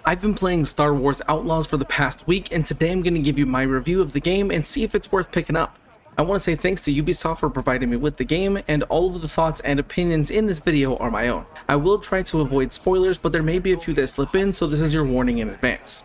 I've been playing Star Wars Outlaws for the past week, and today I'm going to give you my review of the game and see if it's worth picking up. I want to say thanks to Ubisoft for providing me with the game, and all of the thoughts and opinions in this video are my own. I will try to avoid spoilers, but there may be a few that slip in, so this is your warning in advance.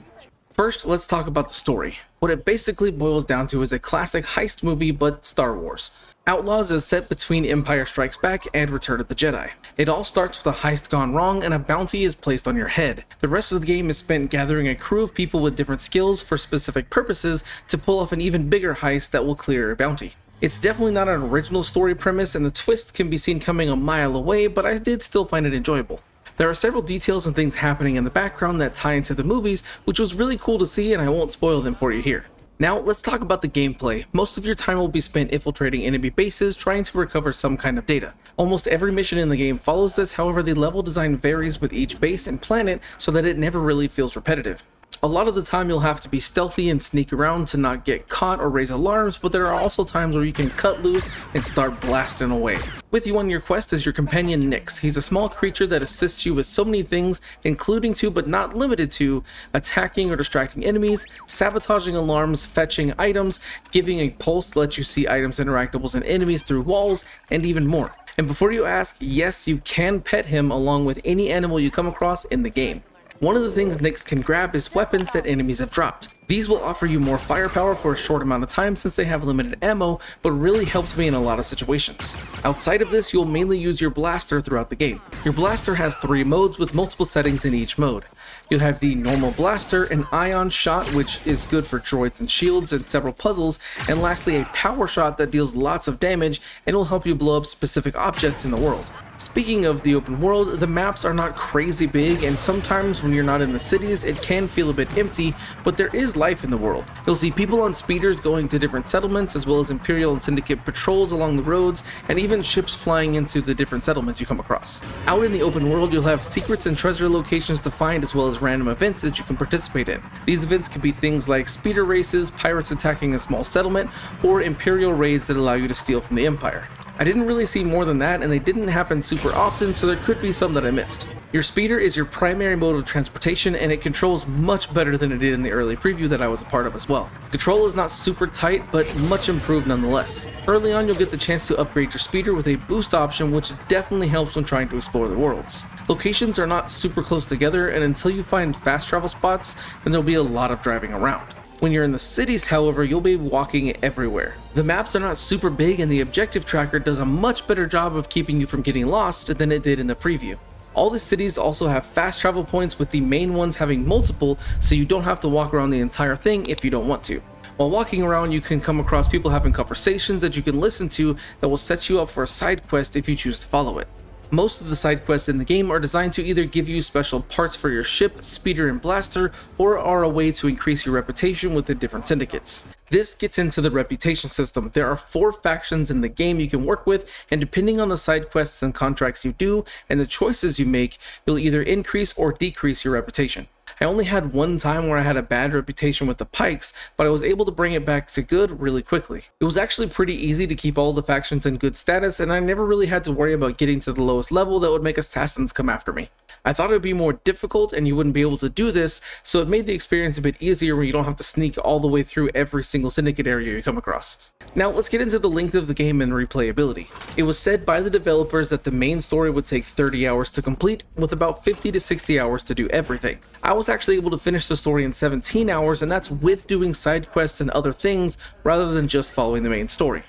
First, let's talk about the story. What it basically boils down to is a classic heist movie, but Star Wars. Outlaws is set between Empire Strikes Back and Return of the Jedi. It all starts with a heist gone wrong and a bounty is placed on your head. The rest of the game is spent gathering a crew of people with different skills for specific purposes to pull off an even bigger heist that will clear your bounty. It's definitely not an original story premise, and the twists can be seen coming a mile away, but I did still find it enjoyable. There are several details and things happening in the background that tie into the movies, which was really cool to see, and I won't spoil them for you here. Now, let's talk about the gameplay. Most of your time will be spent infiltrating enemy bases, trying to recover some kind of data. Almost every mission in the game follows this, however the level design varies with each base and planet so that it never really feels repetitive. A lot of the time you'll have to be stealthy and sneak around to not get caught or raise alarms, but there are also times where you can cut loose and start blasting away. With you on your quest is your companion Nix. He's a small creature that assists you with so many things, including to, but not limited to, attacking or distracting enemies, sabotaging alarms, fetching items, giving a pulse to let you see items, interactables, and enemies through walls, and even more. And before you ask, yes, you can pet him along with any animal you come across in the game. One of the things Nix can grab is weapons that enemies have dropped. These will offer you more firepower for a short amount of time since they have limited ammo, but really helped me in a lot of situations. Outside of this, you'll mainly use your blaster throughout the game. Your blaster has 3 modes with multiple settings in each mode. You'll have the normal blaster, an ion shot which is good for droids and shields and several puzzles, and lastly a power shot that deals lots of damage and will help you blow up specific objects in the world. Speaking of the open world, the maps are not crazy big, and sometimes when you're not in the cities it can feel a bit empty, but there is life in the world. You'll see people on speeders going to different settlements, as well as Imperial and Syndicate patrols along the roads, and even ships flying into the different settlements you come across. Out in the open world you'll have secrets and treasure locations to find, as well as random events that you can participate in. These events could be things like speeder races, pirates attacking a small settlement, or Imperial raids that allow you to steal from the Empire. I didn't really see more than that, and they didn't happen super often, so there could be some that I missed. Your speeder is your primary mode of transportation, and it controls much better than it did in the early preview that I was a part of as well. The control is not super tight, but much improved nonetheless. Early on you'll get the chance to upgrade your speeder with a boost option, which definitely helps when trying to explore the worlds. Locations are not super close together, and until you find fast travel spots, then there'll be a lot of driving around. When you're in the cities, however, you'll be walking everywhere. The maps are not super big, and the objective tracker does a much better job of keeping you from getting lost than it did in the preview. All the cities also have fast travel points, with the main ones having multiple, so you don't have to walk around the entire thing if you don't want to. While walking around, you can come across people having conversations that you can listen to that will set you up for a side quest if you choose to follow it. Most of the side quests in the game are designed to either give you special parts for your ship, speeder, and blaster, or are a way to increase your reputation with the different syndicates. This gets into the reputation system. There are 4 factions in the game you can work with, and depending on the side quests and contracts you do, and the choices you make, you'll either increase or decrease your reputation. I only had one time where I had a bad reputation with the Pikes, but I was able to bring it back to good really quickly. It was actually pretty easy to keep all the factions in good status, and I never really had to worry about getting to the lowest level that would make assassins come after me. I thought it would be more difficult and you wouldn't be able to do this, so it made the experience a bit easier where you don't have to sneak all the way through every single syndicate area you come across. Now let's get into the length of the game and replayability. It was said by the developers that the main story would take 30 hours to complete, with about 50 to 60 hours to do everything. I was actually able to finish the story in 17 hours, and that's with doing side quests and other things rather than just following the main story.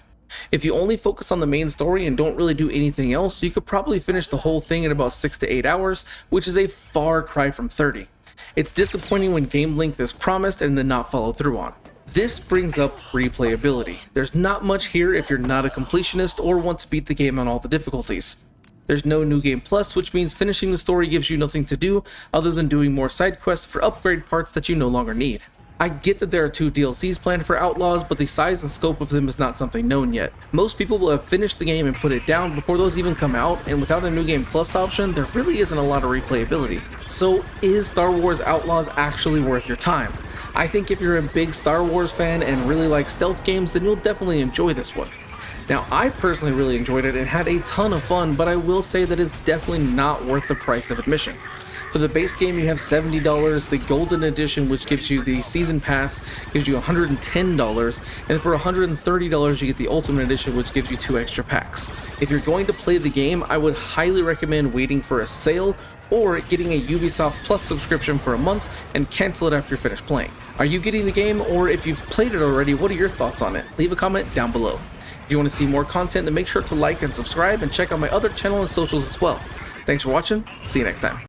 If you only focus on the main story and don't really do anything else, you could probably finish the whole thing in about 6 to 8 hours, which is a far cry from 30. It's disappointing when game length is promised and then not followed through on. This brings up replayability. There's not much here if you're not a completionist or want to beat the game on all the difficulties. There's no New Game Plus, which means finishing the story gives you nothing to do other than doing more side quests for upgrade parts that you no longer need. I get that there are 2 DLCs planned for Outlaws, but the size and scope of them is not something known yet. Most people will have finished the game and put it down before those even come out, and without a New Game Plus option, there really isn't a lot of replayability. So is Star Wars Outlaws actually worth your time? I think if you're a big Star Wars fan and really like stealth games, then you'll definitely enjoy this one. Now, I personally really enjoyed it and had a ton of fun, but I will say that it's definitely not worth the price of admission. For the base game, you have $70. The Golden Edition, which gives you the Season Pass, gives you $110. And for $130, you get the Ultimate Edition, which gives you 2 extra packs. If you're going to play the game, I would highly recommend waiting for a sale or getting a Ubisoft Plus subscription for a month and cancel it after you're finished playing. Are you getting the game, or if you've played it already, what are your thoughts on it? Leave a comment down below. If you want to see more content, then make sure to like and subscribe and check out my other channel and socials as well. Thanks for watching. See you next time.